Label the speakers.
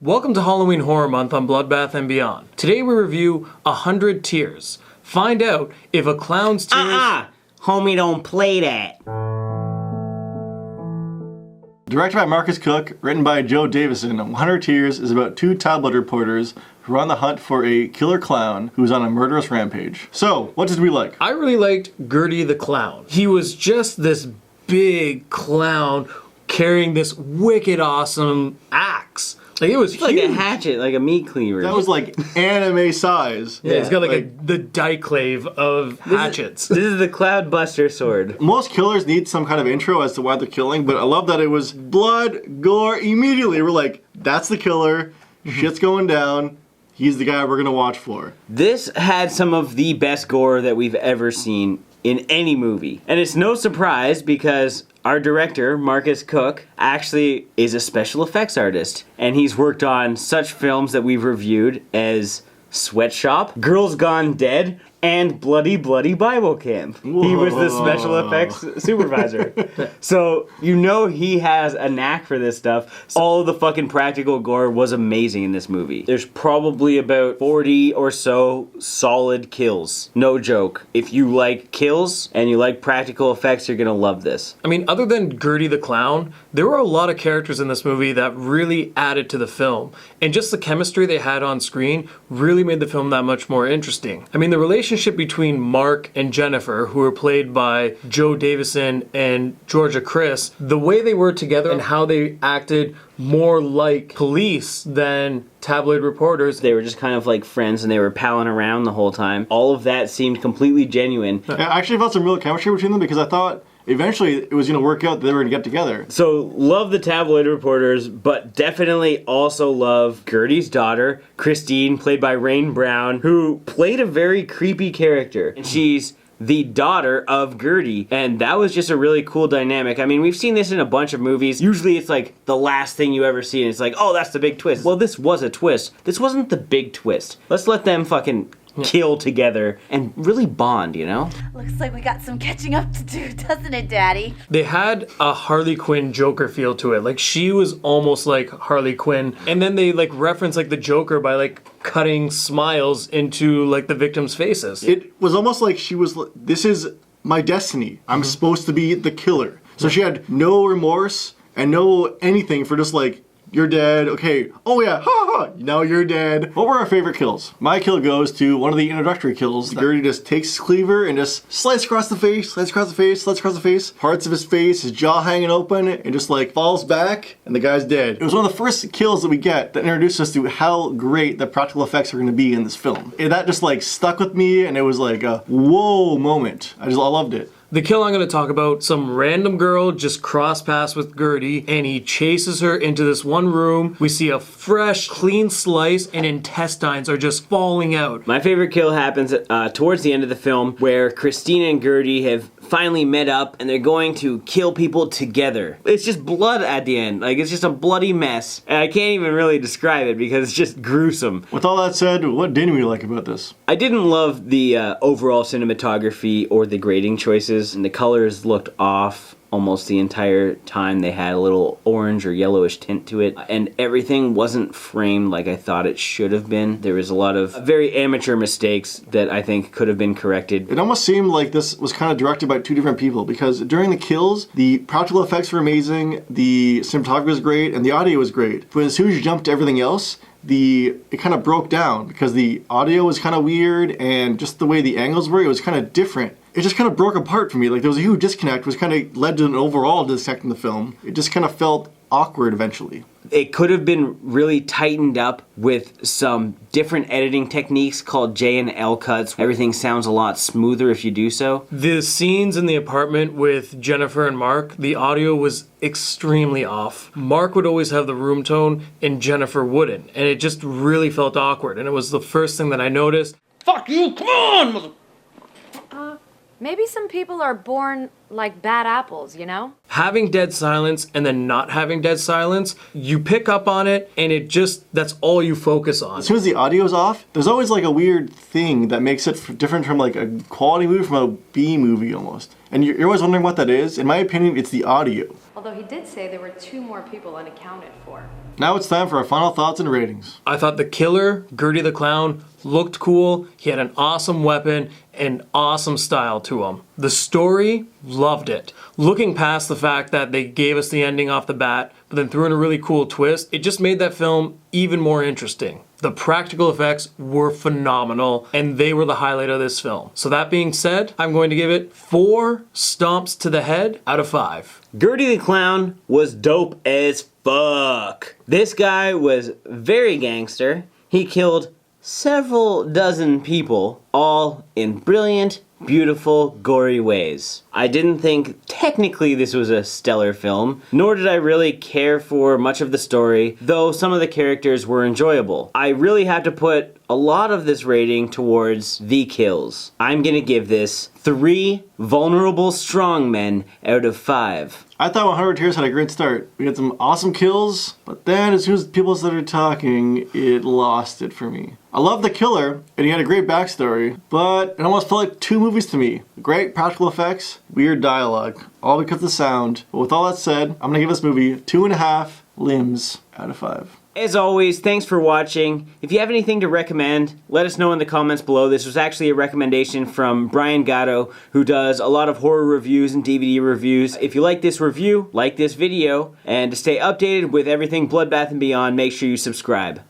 Speaker 1: Welcome to Halloween Horror Month on Bloodbath and Beyond. Today we review 100 Tears. Find out if a clown's tears...
Speaker 2: Homie, don't play that.
Speaker 3: Directed by Marcus Koch, written by Joe Davison, 100 Tears is about two tabloid reporters who are on the hunt for a killer clown who's on a murderous rampage. So, what did we like?
Speaker 1: I really liked Gertie the Clown. He was just this big clown carrying this wicked awesome axe. Like, it was huge.
Speaker 2: Like a hatchet, like a meat cleaver.
Speaker 3: That was like anime size.
Speaker 1: Yeah, it's got the diclave of hatchets.
Speaker 2: This is the Cloudbuster sword.
Speaker 3: Most killers need some kind of intro as to why they're killing, but I love that it was blood, gore, immediately. We're like, that's the killer, shit's going down, he's the guy we're gonna watch for.
Speaker 2: This had some of the best gore that we've ever seen in any movie. And it's no surprise because our director, Marcus Koch, actually is a special effects artist. And he's worked on such films that we've reviewed as Sweatshop, Girls Gone Dead, and Bloody Bloody Bible Camp. Whoa. He was the special effects supervisor. So, you know he has a knack for this stuff. All of the fucking practical gore was amazing in this movie. There's probably about 40 or so solid kills. No joke. If you like kills and you like practical effects, you're gonna love this.
Speaker 1: I mean, other than Gertie the Clown, there were a lot of characters in this movie that really added to the film. And just the chemistry they had on screen really made the film that much more interesting. I mean, the relationship between Mark and Jennifer, who were played by Joe Davison and Georgia Chris, the way they were together and how they acted more like police than tabloid reporters.
Speaker 2: They were just kind of like friends and they were palling around the whole time. All of that seemed completely genuine.
Speaker 3: I actually felt some real chemistry between them because I thought eventually it was going to work out that they were going to get together.
Speaker 2: So, love the tabloid reporters, but definitely also love Gertie's daughter, Christine, played by Raine Brown, who played a very creepy character. And she's the daughter of Gertie, and that was just a really cool dynamic. I mean, we've seen this in a bunch of movies. Usually it's like the last thing you ever see, and it's like, oh, that's the big twist. Well, this was a twist. This wasn't the big twist. Let's let them fucking kill together and really bond, you know?
Speaker 4: Looks like we got some catching up to do, doesn't it, Daddy?
Speaker 1: They had a Harley Quinn Joker feel to it. Like, she was almost like Harley Quinn. And then they like reference like the Joker by like cutting smiles into like the victims' faces.
Speaker 3: It was almost like she was, this is my destiny. I'm supposed to be the killer. So she had no remorse and no anything for just like, you're dead, okay, oh yeah, ha ha, now you're dead. What were our favorite kills? My kill goes to one of the introductory kills. Gertie just takes his cleaver and just slices across the face, slices across the face, slices across the face, parts of his face, his jaw hanging open, and just like falls back, and the guy's dead. It was one of the first kills that we get that introduced us to how great the practical effects are gonna be in this film. And that just like stuck with me, and it was like a whoa moment. I loved it.
Speaker 1: The kill I'm going to talk about, some random girl just cross paths with Gertie and he chases her into this one room. We see a fresh, clean slice and intestines are just falling out.
Speaker 2: My favorite kill happens towards the end of the film where Christina and Gertie have finally met up and they're going to kill people together. It's just blood at the end. Like, it's just a bloody mess. And I can't even really describe it because it's just gruesome.
Speaker 3: With all that said, what didn't we like about this?
Speaker 2: I didn't love the overall cinematography or the grading choices. And the colors looked off almost the entire time. They had a little orange or yellowish tint to it, and everything wasn't framed like I thought it should have been. There was a lot of very amateur mistakes that I think could have been corrected.
Speaker 3: It almost seemed like this was kind of directed by two different people because during the kills, the practical effects were amazing, the cinematography was great, and the audio was great. But as soon as you jumped to everything else, it kind of broke down because the audio was kind of weird and just the way the angles were, it was kind of different. It just kind of broke apart for me. Like, there was a huge disconnect, which kind of led to an overall disconnect in the film. It just kind of felt awkward eventually.
Speaker 2: It could have been really tightened up with some different editing techniques called J and L cuts. Everything sounds a lot smoother if you do so.
Speaker 1: The scenes in the apartment with Jennifer and Mark, the audio was extremely off. Mark would always have the room tone and Jennifer wouldn't. And it just really felt awkward. And it was the first thing that I noticed.
Speaker 5: Fuck you, come on, motherfucker!
Speaker 4: Maybe some people are born like bad apples, you know?
Speaker 1: Having dead silence and then not having dead silence, you pick up on it and that's all you focus on.
Speaker 3: As soon as the audio's off, there's always like a weird thing that makes it different from like a quality movie from a B movie almost. and you're always wondering what that is. In my opinion, it's the audio.
Speaker 4: Although he did say there were 2 more people unaccounted for.
Speaker 3: Now it's time for our final thoughts and ratings.
Speaker 1: I thought the killer, Gertie the Clown, looked cool. He had an awesome weapon and awesome style to him. The story, loved it. Looking past the fact that they gave us the ending off the bat, but then threw in a really cool twist, it just made that film even more interesting. The practical effects were phenomenal, and they were the highlight of this film. So that being said, I'm going to give it 4 stomps to the head out of 5.
Speaker 2: Gertie the Clown was dope as fuck. This guy was very gangster. He killed several dozen people, all in brilliant, beautiful, gory ways. I didn't think technically this was a stellar film, nor did I really care for much of the story, though some of the characters were enjoyable. I really have to put a lot of this rating towards the kills. I'm gonna give this 3 vulnerable strongmen out of 5.
Speaker 3: I thought 100 Tears had a great start. We had some awesome kills, but then as soon as people started talking, it lost it for me. I love the killer, and he had a great backstory, but it almost felt like 2 movies to me. Great practical effects, weird dialogue, all because of the sound. But with all that said, I'm gonna give this movie 2.5 limbs out of 5.
Speaker 2: As always, thanks for watching. If you have anything to recommend, let us know in the comments below. This was actually a recommendation from Brian Gatto, who does a lot of horror reviews and DVD reviews. If you like this review, like this video, and to stay updated with everything Bloodbath and Beyond, make sure you subscribe.